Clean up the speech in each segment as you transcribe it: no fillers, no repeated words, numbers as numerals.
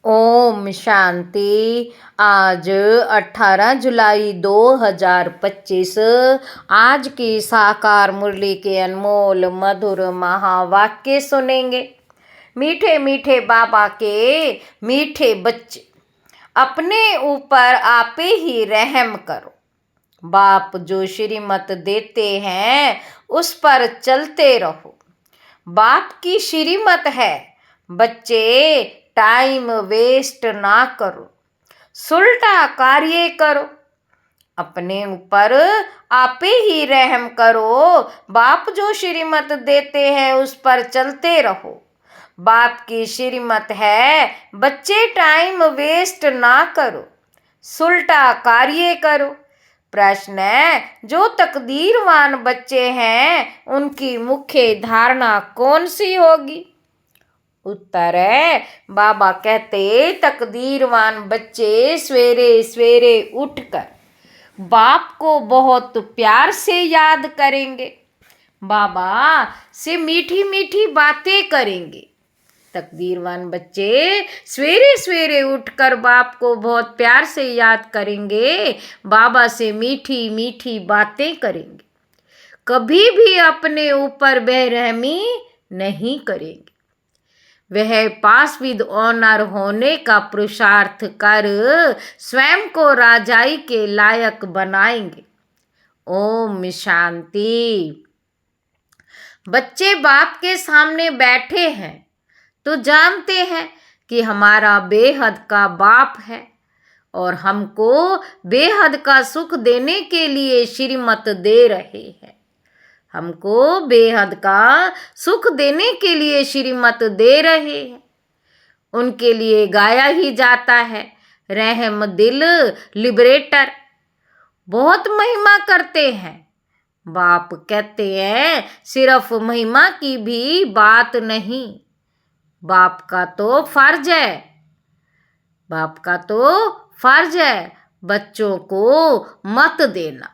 ओम शांति। आज 18 जुलाई 2025 आज की साकार मुरली के अनमोल मधुर महावाक्य सुनेंगे। मीठे मीठे बाबा के मीठे बच्चे, अपने ऊपर आपे ही रहम करो। बाप जो श्रीमत देते हैं उस पर चलते रहो। बाप की श्रीमत है, बच्चे टाइम वेस्ट ना करो, सुलटा कार्य करो। अपने ऊपर आपे ही रहम करो। बाप जो श्रीमत देते हैं उस पर चलते रहो। बाप की श्रीमत है, बच्चे टाइम वेस्ट ना करो, सुलटा कार्य करो। प्रश्न है, जो तकदीरवान बच्चे हैं उनकी मुख्य धारणा कौन सी होगी? उत्तर है, बाबा कहते तकदीरवान बच्चे सवेरे सवेरे उठकर बाप को बहुत प्यार से याद करेंगे, बाबा से मीठी मीठी बातें करेंगे। तकदीरवान बच्चे सवेरे सवेरे उठकर बाप को बहुत प्यार से याद करेंगे, बाबा से मीठी मीठी बातें करेंगे। कभी भी अपने ऊपर बेरहमी नहीं करेंगे। वह पास विद ऑनर होने का पुरुषार्थ कर स्वयं को राजाई के लायक बनाएंगे। ओम शांति। बच्चे बाप के सामने बैठे हैं तो जानते हैं कि हमारा बेहद का बाप है और हमको बेहद का सुख देने के लिए श्रीमत दे रहे हैं। हमको बेहद का सुख देने के लिए श्रीमत दे रहे हैं। उनके लिए गाया ही जाता है, रहम दिल लिबरेटर। बहुत महिमा करते हैं। बाप कहते हैं सिर्फ महिमा की भी बात नहीं, बाप का तो फर्ज है, बाप का तो फर्ज है बच्चों को मत देना।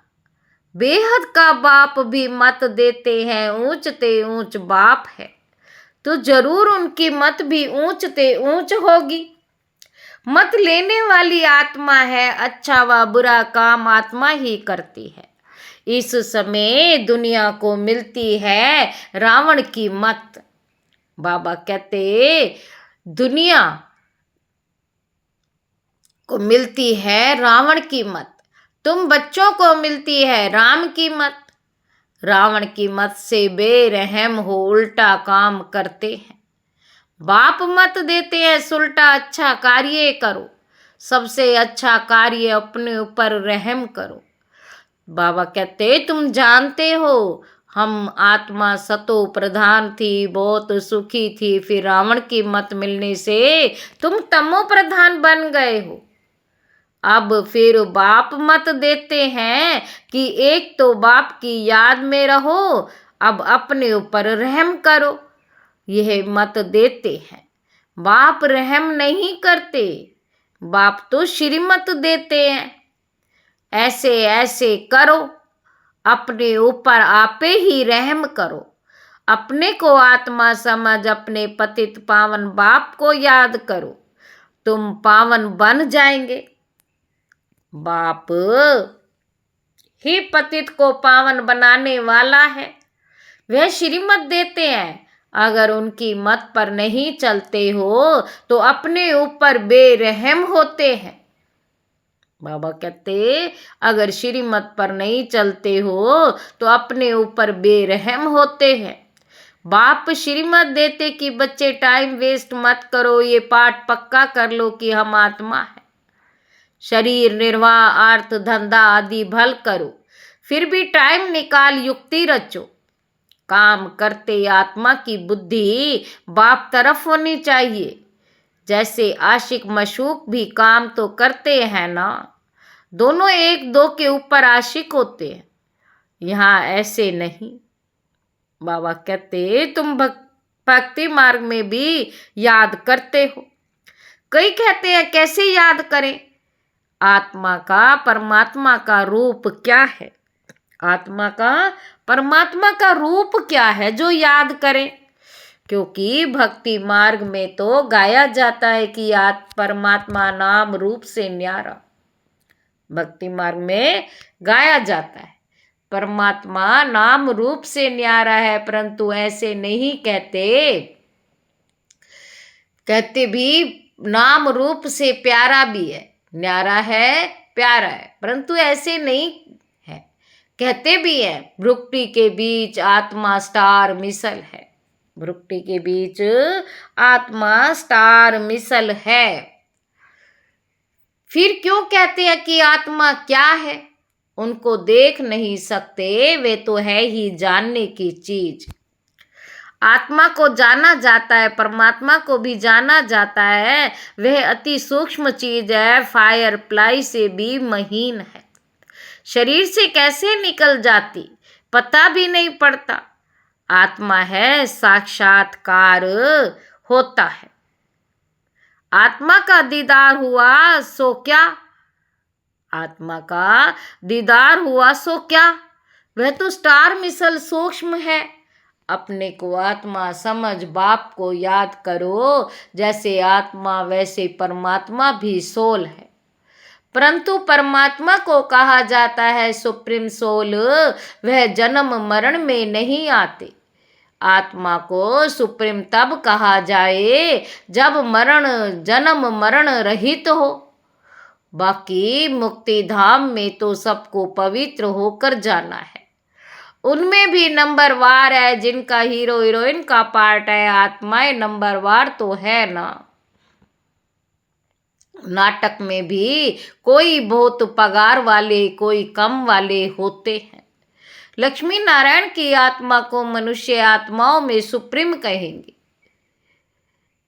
बेहद का बाप भी मत देते हैं, ऊंचते ऊंच बाप है तो जरूर उनकी मत भी ऊंचते ऊंच होगी। मत लेने वाली आत्मा है, अच्छा व बुरा काम आत्मा ही करती है। इस समय दुनिया को मिलती है रावण की मत। बाबा कहते दुनिया को मिलती है रावण की मत, तुम बच्चों को मिलती है राम की मत। रावण की मत से बेरहम हो उल्टा काम करते हैं। बाप मत देते हैं सुलटा अच्छा कार्य करो, सबसे अच्छा कार्य अपने ऊपर रहम करो। बाबा कहते तुम जानते हो हम आत्मा सतो प्रधान थी, बहुत सुखी थी, फिर रावण की मत मिलने से तुम तमो प्रधान बन गए हो। अब फिर बाप मत देते हैं कि एक तो बाप की याद में रहो, अब अपने ऊपर रहम करो, यह मत देते हैं। बाप रहम नहीं करते, बाप तो श्रीमत देते हैं। ऐसे ऐसे करो, अपने ऊपर आपे ही रहम करो। अपने को आत्मा समझ अपने पतित पावन बाप को याद करो, तुम पावन बन जाएंगे। बाप ही पतित को पावन बनाने वाला है, वह श्रीमत देते हैं। अगर उनकी मत पर नहीं चलते हो तो अपने ऊपर बेरहम होते हैं। बाबा कहते अगर श्रीमत पर नहीं चलते हो तो अपने ऊपर बेरहम होते हैं। बाप श्रीमत देते कि बच्चे टाइम वेस्ट मत करो, ये पाठ पक्का कर लो कि हम आत्मा है। शरीर निर्वाह अर्थ धंधा आदि भल करो, फिर भी टाइम निकाल युक्ति रचो। काम करते आत्मा की बुद्धि बाप तरफ होनी चाहिए। जैसे आशिक मशूक भी काम तो करते हैं ना, दोनों एक दो के ऊपर आशिक होते हैं। यहाँ ऐसे नहीं। बाबा कहते तुम भक्ति मार्ग में भी याद करते हो। कई कहते हैं कैसे याद करें? आत्मा का परमात्मा का रूप क्या है? आत्मा का परमात्मा का रूप क्या है जो याद करें? क्योंकि भक्ति मार्ग में तो गाया जाता है कि परमात्मा नाम रूप से न्यारा। भक्ति मार्ग में गाया जाता है परमात्मा नाम रूप से न्यारा है, परंतु ऐसे नहीं कहते। कहते भी नाम रूप से प्यारा भी है, न्यारा है, प्यारा है, परंतु ऐसे नहीं है। कहते भी है भ्रुकुटी के बीच आत्मा स्टार मिसल है। भ्रुकुटी के बीच आत्मा स्टार मिसल है। फिर क्यों कहते हैं कि आत्मा क्या है? उनको देख नहीं सकते, वे तो है ही जानने की चीज। आत्मा को जाना जाता है, परमात्मा को भी जाना जाता है। वह अति सूक्ष्म चीज है, फायर प्लाई से भी महीन है। शरीर से कैसे निकल जाती पता भी नहीं पड़ता। आत्मा है, साक्षात्कार होता है। आत्मा का दीदार हुआ सो क्या? आत्मा का दीदार हुआ सो क्या? वह तो स्टार मिसल सूक्ष्म है। अपने को आत्मा समझ, बाप को याद करो। जैसे आत्मा वैसे परमात्मा भी सोल है, परंतु परमात्मा को कहा जाता है सुप्रीम सोल। वह जन्म मरण में नहीं आते। आत्मा को सुप्रीम तब कहा जाए जब जन्म मरण रहित हो। बाकी मुक्ति धाम में तो सबको पवित्र होकर जाना है। उनमें भी नंबरवार है, जिनका हीरो हीरोइन का पार्ट है। आत्माएं नंबरवार तो है ना। नाटक में भी कोई बहुत पगार वाले, कोई कम वाले होते हैं। लक्ष्मी नारायण की आत्मा को मनुष्य आत्माओं में सुप्रीम कहेंगे।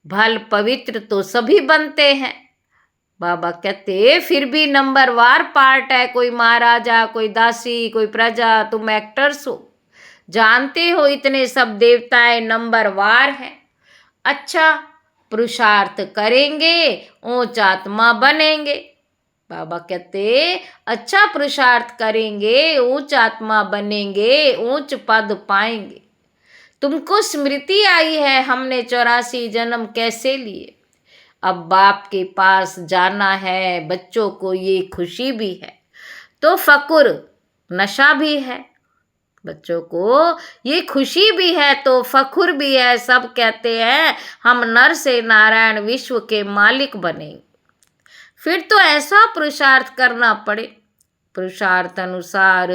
भल पवित्र तो सभी बनते हैं। बाबा कहते फिर भी नंबरवार पार्ट है। कोई महाराजा, कोई दासी, कोई प्रजा। तुम एक्टर्स हो, जानते हो इतने सब देवताएं नंबरवार हैं। अच्छा पुरुषार्थ करेंगे, ऊंच आत्मा बनेंगे। बाबा कहते अच्छा पुरुषार्थ करेंगे, ऊंच आत्मा बनेंगे, ऊंच पद पाएंगे। तुमको स्मृति आई है हमने 84 जन्म कैसे लिए। अब बाप के पास जाना है। बच्चों को ये खुशी भी है तो फकुर नशा भी है। बच्चों को ये खुशी भी है तो फखुर भी है। सब कहते हैं हम नर से नारायण विश्व के मालिक बनेंगे। फिर तो ऐसा पुरुषार्थ करना पड़े। पुरुषार्थ अनुसार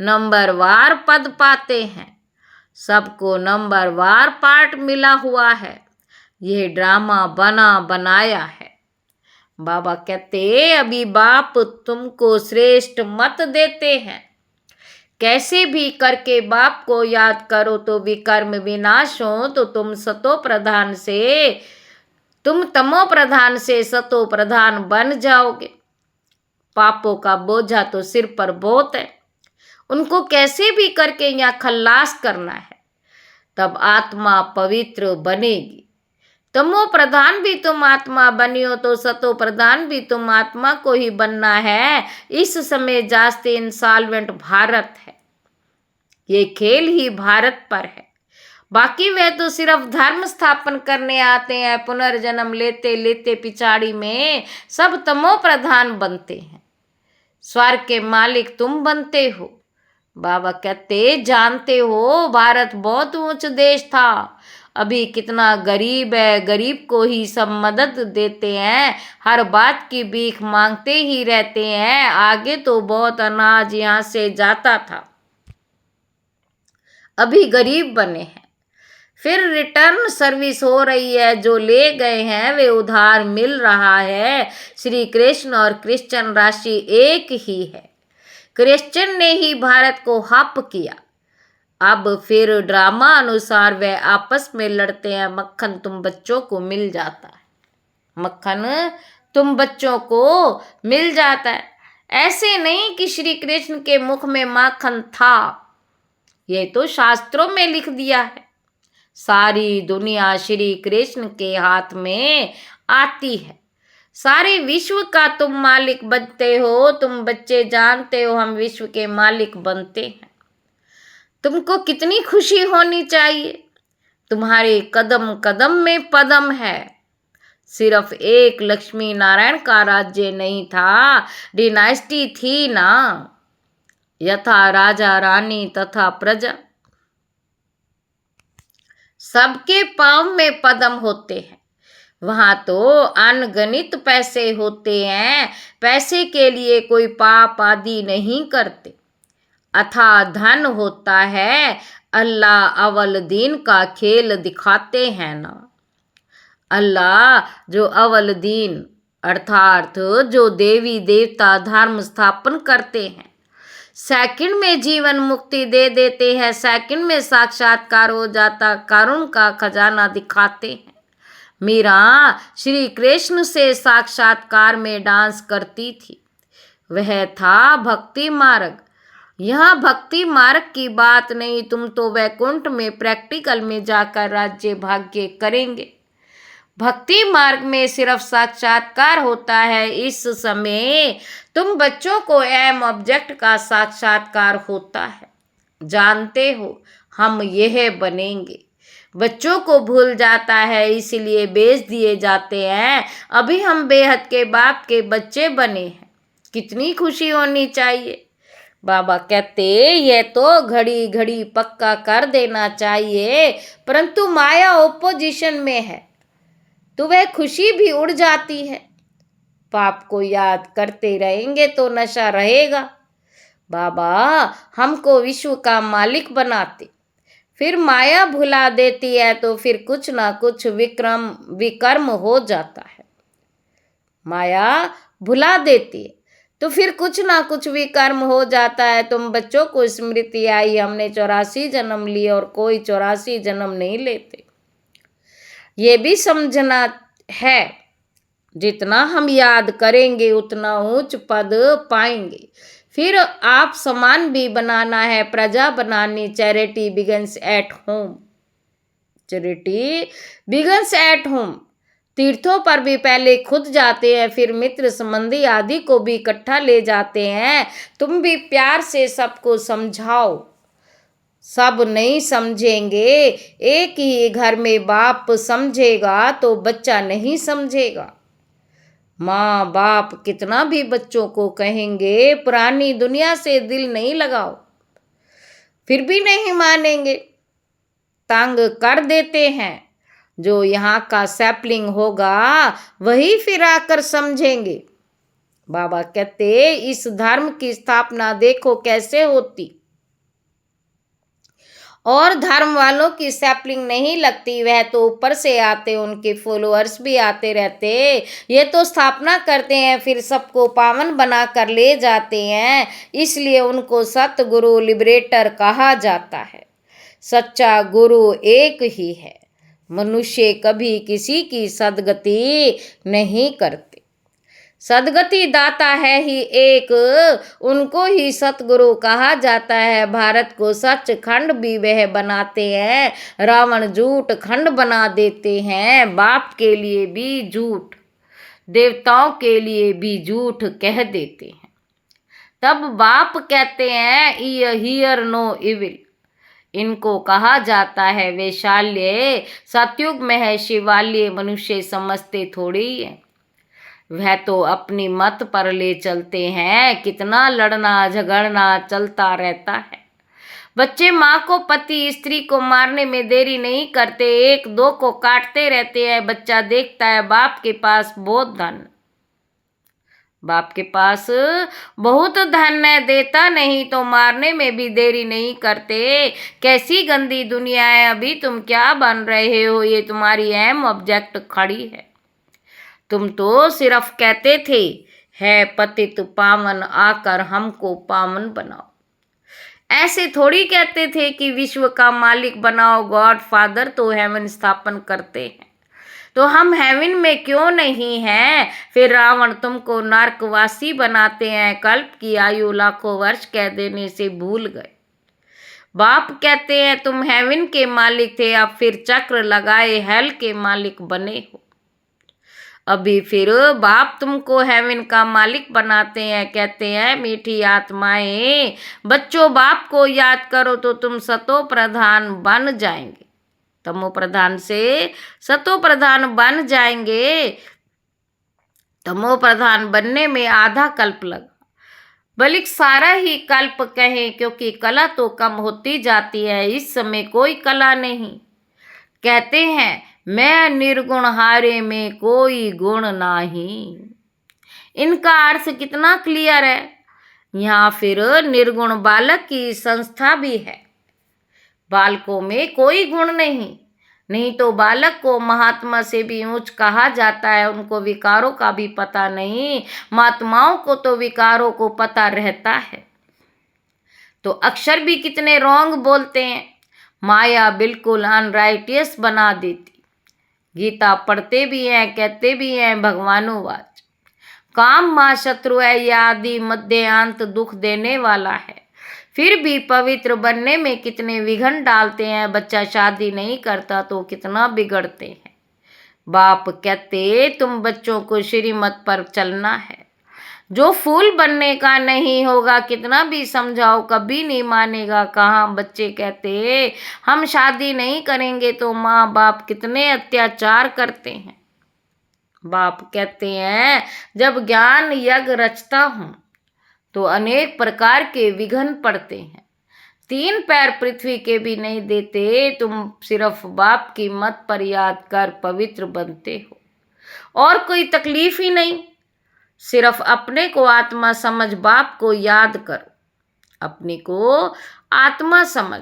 नंबरवार पद पाते हैं। सबको नंबरवार पार्ट मिला हुआ है। यह ड्रामा बना बनाया है। बाबा कहते अभी बाप तुमको श्रेष्ठ मत देते हैं। कैसे भी करके बाप को याद करो तो विकर्म विनाश हो। तो तुम तमो प्रधान से सतो प्रधान बन जाओगे। पापों का बोझा तो सिर पर बहुत है, उनको कैसे भी करके यहाँ खल्लास करना है, तब आत्मा पवित्र बनेगी। तमो प्रधान भी तुम आत्मा बनी हो तो सतो प्रधान भी तुम आत्मा को ही बनना है। इस समय जास्ते इंसॉल्वेंट भारत है। ये खेल ही भारत पर है। बाकी वे तो सिर्फ धर्म स्थापन करने आते हैं। पुनर्जन्म लेते लेते पिछाड़ी में सब तमो प्रधान बनते हैं। स्वर्ग के मालिक तुम बनते हो। बाबा कहते जानते हो भारत बहुत ऊंच देश था, अभी कितना गरीब है। गरीब को ही सब मदद देते हैं, हर बात की भीख मांगते ही रहते हैं। आगे तो बहुत अनाज यहाँ से जाता था, अभी गरीब बने हैं। फिर रिटर्न सर्विस हो रही है। जो ले गए हैं वे उधार मिल रहा है। श्री कृष्ण और क्रिश्चियन राशि एक ही है। क्रिश्चियन ने ही भारत को हप किया। अब फिर ड्रामा अनुसार वे आपस में लड़ते हैं। मक्खन तुम बच्चों को मिल जाता है। मक्खन तुम बच्चों को मिल जाता है। ऐसे नहीं कि श्री कृष्ण के मुख में माखन था, ये तो शास्त्रों में लिख दिया है। सारी दुनिया श्री कृष्ण के हाथ में आती है। सारे विश्व का तुम मालिक बनते हो। तुम बच्चे जानते हो हम विश्व के मालिक बनते हैं। तुमको कितनी खुशी होनी चाहिए। तुम्हारे कदम कदम में पदम है। सिर्फ एक लक्ष्मी नारायण का राज्य नहीं था, डिनाइस्टी थी ना। यथा राजा रानी तथा प्रजा, सबके पांव में पदम होते हैं। वहां तो अनगणित पैसे होते हैं, पैसे के लिए कोई पाप आदि नहीं करते। अथाह धन होता है, अल्लाह अव्वल दीन का खेल दिखाते हैं ना। अल्लाह जो अव्वल दीन अर्थात जो देवी देवता धर्म स्थापन करते हैं, सेकंड में जीवन मुक्ति दे देते हैं, सेकंड में साक्षात्कार हो जाता, करुण का खजाना दिखाते हैं। मीरा श्री कृष्ण से साक्षात्कार में डांस करती थी, वह था भक्ति मार्ग। यह भक्ति मार्ग की बात नहीं, तुम तो वैकुंठ में प्रैक्टिकल में जाकर राज्य भाग्य करेंगे। भक्ति मार्ग में सिर्फ साक्षात्कार होता है। इस समय तुम बच्चों को एम ऑब्जेक्ट का साक्षात्कार होता है। जानते हो हम यह बनेंगे, बच्चों को भूल जाता है, इसलिए बेच दिए जाते हैं। अभी हम बेहद के बाप के बच्चे बने हैं, कितनी खुशी होनी चाहिए। बाबा कहते ये तो घड़ी घड़ी पक्का कर देना चाहिए, परंतु माया ओपोजिशन में है तो वह खुशी भी उड़ जाती है। पाप को याद करते रहेंगे तो नशा रहेगा। बाबा हमको विश्व का मालिक बनाते, फिर माया भुला देती है तो फिर कुछ ना कुछ विकर्म हो जाता है। माया भुला देती है तो फिर कुछ ना कुछ विकर्म हो जाता है। तुम बच्चों को स्मृति आई, हमने 84 जन्म लिए और कोई 84 जन्म नहीं लेते। ये भी समझना है, जितना हम याद करेंगे उतना ऊंच पद पाएंगे। फिर आप समान भी बनाना है, प्रजा बनानी। Charity begins at home, charity begins at home. तीर्थों पर भी पहले खुद जाते हैं, फिर मित्र संबंधी आदि को भी इकट्ठा ले जाते हैं। तुम भी प्यार से सबको समझाओ, सब नहीं समझेंगे। एक ही घर में बाप समझेगा तो बच्चा नहीं समझेगा। माँ बाप कितना भी बच्चों को कहेंगे पुरानी दुनिया से दिल नहीं लगाओ, फिर भी नहीं मानेंगे, तंग कर देते हैं। जो यहाँ का सैपलिंग होगा वही फिर आकर समझेंगे। बाबा कहते इस धर्म की स्थापना देखो कैसे होती, और धर्म वालों की सैपलिंग नहीं लगती, वह तो ऊपर से आते, उनके फॉलोअर्स भी आते रहते। ये तो स्थापना करते हैं फिर सबको पावन बना कर ले जाते हैं, इसलिए उनको सतगुरु लिबरेटर कहा जाता है। सच्चा गुरु एक ही है, मनुष्य कभी किसी की सदगति नहीं करते। सदगति दाता है ही एक, उनको ही सतगुरु कहा जाता है। भारत को सचखंड भी वह बनाते हैं, रावण झूठ खंड बना देते हैं। बाप के लिए भी झूठ, देवताओं के लिए भी झूठ कह देते हैं। तब बाप कहते हैं ये हियर नो इविल, इनको कहा जाता है वैशाल्य। सतयुग में है शिवाल्य, मनुष्य समझते थोड़ी है। वह तो अपनी मत पर ले चलते हैं, कितना लड़ना झगड़ना चलता रहता है। बच्चे माँ को पति स्त्री को मारने में देरी नहीं करते, एक दो को काटते रहते हैं। बच्चा देखता है बाप के पास बहुत धन, बाप के पास बहुत धन है, देता नहीं तो मारने में भी देरी नहीं करते। कैसी गंदी दुनिया है, अभी तुम क्या बन रहे हो, ये तुम्हारी एम ऑब्जेक्ट खड़ी है। तुम तो सिर्फ कहते थे है पतित पावन, आकर हमको पावन बनाओ। ऐसे थोड़ी कहते थे कि विश्व का मालिक बनाओ। गॉड फादर तो हेवन स्थापन करते हैं, तो हम हेवन में क्यों नहीं हैं। फिर रावण तुमको नरकवासी बनाते हैं, कल्प की आयु लाखों वर्ष कह देने से भूल गए। बाप कहते हैं तुम हेवन के मालिक थे, अब फिर चक्र लगाए हेल के मालिक बने हो। अभी फिर बाप तुमको हेवन का मालिक बनाते हैं, कहते हैं मीठी आत्माएं बच्चों बाप को याद करो तो तुम सतो प्रधान बन जाएंगे। तमो प्रधान से सतो प्रधान बन जाएंगे। तमो प्रधान बनने में आधा कल्प लगा, बल्कि सारा ही कल्प कहें, क्योंकि कला तो कम होती जाती है। इस समय कोई कला नहीं। कहते हैं मैं निर्गुण हारे में कोई गुण नहीं। इनका अर्थ कितना क्लियर है। यहाँ फिर निर्गुण बालक की संस्था भी है। बालकों में कोई गुण नहीं, नहीं तो बालक को महात्मा से भी ऊंच कहा जाता है। उनको विकारों का भी पता नहीं, महात्माओं को तो विकारों को पता रहता है। तो अक्षर भी कितने रॉन्ग बोलते हैं। माया बिल्कुल अनराइटियस बना देती। गीता पढ़ते भी हैं, कहते भी हैं भगवानुवाच, काम मां शत्रु है, यह आदि मध्य अंत दुख देने वाला है। फिर भी पवित्र बनने में कितने विघ्न डालते हैं। बच्चा शादी नहीं करता तो कितना बिगड़ते हैं। बाप कहते तुम बच्चों को श्रीमत पर चलना है। जो फूल बनने का नहीं होगा, कितना भी समझाओ कभी नहीं मानेगा। कहाँ बच्चे कहते हम शादी नहीं करेंगे, तो माँ बाप कितने अत्याचार करते हैं। बाप कहते हैं जब ज्ञान यज्ञ रचता हूँ तो अनेक प्रकार के विघ्न पड़ते हैं। 3 पैर पृथ्वी के भी नहीं देते। तुम सिर्फ बाप की मत पर याद कर पवित्र बनते हो, और कोई तकलीफ ही नहीं। सिर्फ अपने को आत्मा समझ, बाप को याद करो। अपने को आत्मा समझ,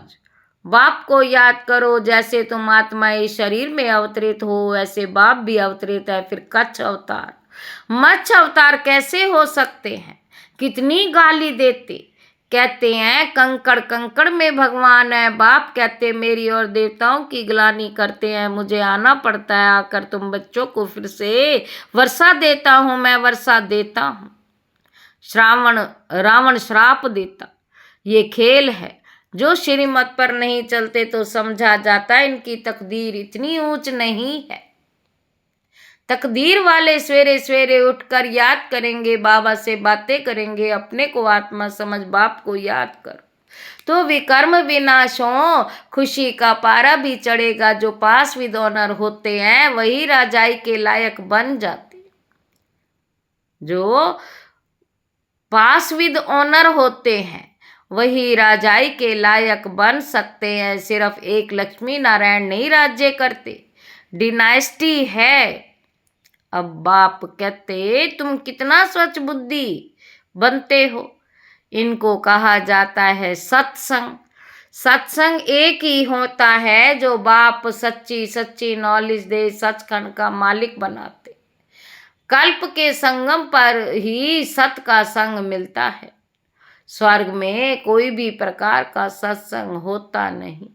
बाप को याद करो। जैसे तुम आत्मा इस शरीर में अवतरित हो, वैसे बाप भी अवतरित है। फिर कच्छ अवतार, मत्स्य अवतार कैसे हो सकते हैं। कितनी गाली देते। कहते हैं कंकड़ कंकड़ में भगवान है। बाप कहते मेरी और देवताओं की ग्लानि करते हैं, मुझे आना पड़ता है। आकर तुम बच्चों को फिर से वर्षा देता हूँ, मैं वर्षा देता हूँ। रावण श्राप देता। ये खेल है। जो श्रीमत पर नहीं चलते तो समझा जाता है इनकी तकदीर इतनी ऊंच नहीं है। तकदीर वाले सवेरे सवेरे उठकर याद करेंगे, बाबा से बातें करेंगे। अपने को आत्मा समझ, बाप को याद करो तो विकर्म विनाश हो, खुशी का पारा भी चढ़ेगा। जो पास विद ऑनर होते हैं वही राजाई के लायक बन जाते। जो पास विद ऑनर होते हैं वही राजाई के लायक बन सकते हैं। सिर्फ एक लक्ष्मी नारायण नहीं राज्य करते, डिनाइस्टी है। अब बाप कहते तुम कितना स्वच्छ बुद्धि बनते हो। इनको कहा जाता है सत्संग। सत्संग एक ही होता है जो बाप सच्ची सच्ची नॉलेज दे, सचखंड का मालिक बनाते। कल्प के संगम पर ही सत का संग मिलता है। स्वर्ग में कोई भी प्रकार का सत्संग होता नहीं।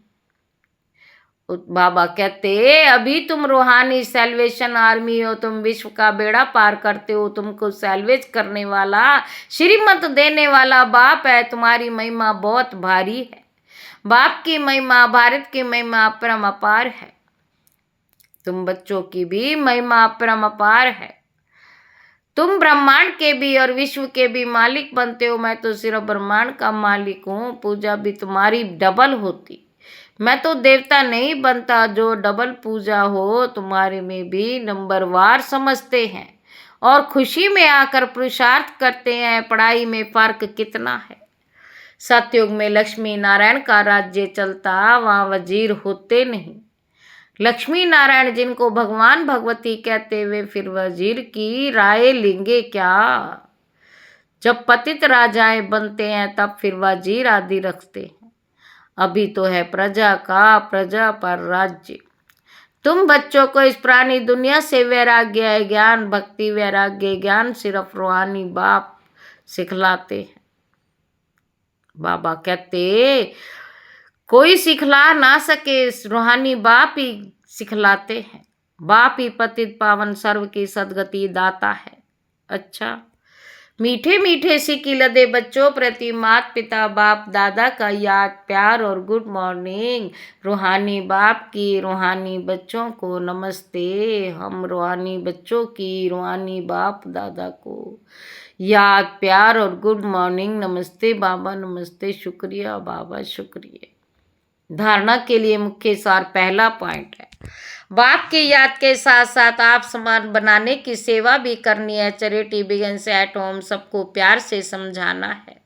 बाबा कहते अभी तुम रूहानी सैल्वेशन आर्मी हो, तुम विश्व का बेड़ा पार करते हो। तुमको सैल्वेज करने वाला, श्रीमत देने वाला बाप है। तुम्हारी महिमा बहुत भारी है। बाप की महिमा, भारत की महिमा अपरम अपार है। तुम बच्चों की भी महिमा अपरम अपार है। तुम ब्रह्मांड के भी और विश्व के भी मालिक बनते हो। मैं तो सिर्फ ब्रह्मांड का मालिक हूँ। पूजा भी तुम्हारी डबल होती। मैं तो देवता नहीं बनता। जो डबल पूजा हो तुम्हारे में भी नंबरवार समझते हैं और खुशी में आकर पुरुषार्थ करते हैं। पढ़ाई में फर्क कितना है। सतयुग में लक्ष्मी नारायण का राज्य चलता, वहाँ वजीर होते नहीं। लक्ष्मी नारायण जिनको भगवान भगवती कहते हुए फिर वजीर की राय लेंगे क्या। जब पतित राजाएं बनते हैं तब फिर वजीर आदि रखते हैं। अभी तो है प्रजा का, प्रजा पर राज्य। तुम बच्चों को इस पुरानी दुनिया से वैराग्य है। ज्ञान भक्ति वैराग्य ज्ञान सिर्फ रूहानी बाप सिखलाते हैं। बाबा कहते कोई सिखला ना सके, रूहानी बाप ही सिखलाते हैं। बाप ही पतित पावन सर्व की सदगति दाता है। अच्छा, मीठे मीठे सिक्की लदे बच्चों प्रति माता पिता बाप दादा का याद प्यार और गुड मॉर्निंग। रूहानी बाप की रूहानी बच्चों को नमस्ते। हम रूहानी बच्चों की रूहानी बाप दादा को याद प्यार और गुड मॉर्निंग। नमस्ते बाबा, नमस्ते, शुक्रिया बाबा, शुक्रिया। धारणा के लिए मुख्य सार पहला पॉइंट है, बाप की याद के साथ साथ आप समान बनाने की सेवा भी करनी है। Charity begins at home. सबको प्यार से समझाना है।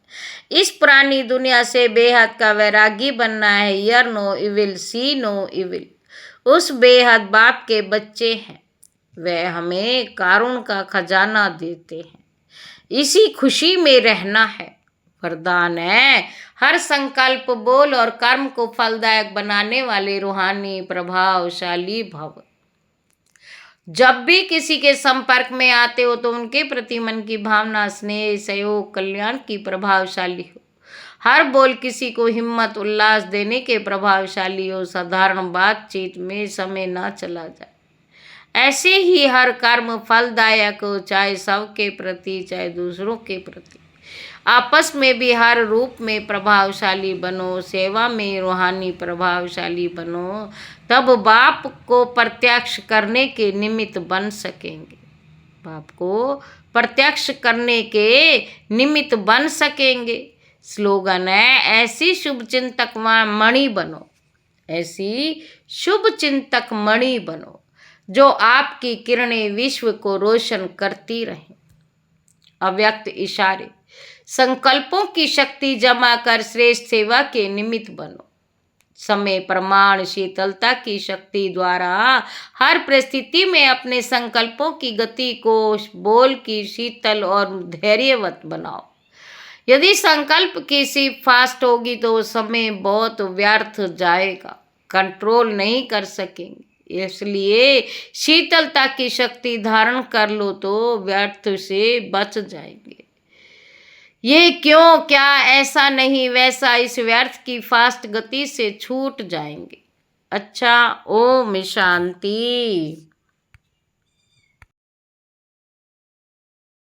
इस पुरानी दुनिया से बेहद का वैरागी बनना है। Hear no evil, see no evil. उस बेहद बाप के बच्चे हैं, वे हमें कारुण का खजाना देते हैं। इसी खुशी में रहना है। वरदान है हर संकल्प, बोल और कर्म को फलदायक बनाने वाले रूहानी प्रभावशाली भव। जब भी किसी के संपर्क में आते हो तो उनके प्रति मन की भावना, स्नेह, सहयोग, कल्याण की प्रभावशाली हो। हर बोल किसी को हिम्मत, उल्लास देने के प्रभावशाली हो। साधारण बातचीत में समय ना चला जाए। ऐसे ही हर कर्म फलदायक हो, चाहे सबके प्रति चाहे दूसरों के प्रति। आपस में भी हर रूप में प्रभावशाली बनो। सेवा में रूहानी प्रभावशाली बनो, तब बाप को प्रत्यक्ष करने के निमित्त बन सकेंगे। बाप को प्रत्यक्ष करने के निमित्त बन सकेंगे। स्लोगन है, ऐसी शुभ चिंतक मणि बनो, ऐसी शुभ चिंतक मणि बनो जो आपकी किरणें विश्व को रोशन करती रहें। अव्यक्त इशारे, संकल्पों की शक्ति जमा कर श्रेष्ठ सेवा के निमित्त बनो। समय, प्रमाण, शीतलता की शक्ति द्वारा हर परिस्थिति में अपने संकल्पों की गति को बोल की शीतल और धैर्यवत बनाओ। यदि संकल्प की सिर्फ फास्ट होगी तो समय बहुत व्यर्थ जाएगा, कंट्रोल नहीं कर सकेंगे। इसलिए शीतलता की शक्ति धारण कर लो तो व्यर्थ से बच जाएंगे। ये क्यों, क्या, ऐसा नहीं वैसा, इस व्यर्थ की फास्ट गति से छूट जाएंगे। अच्छा, ओम शांति।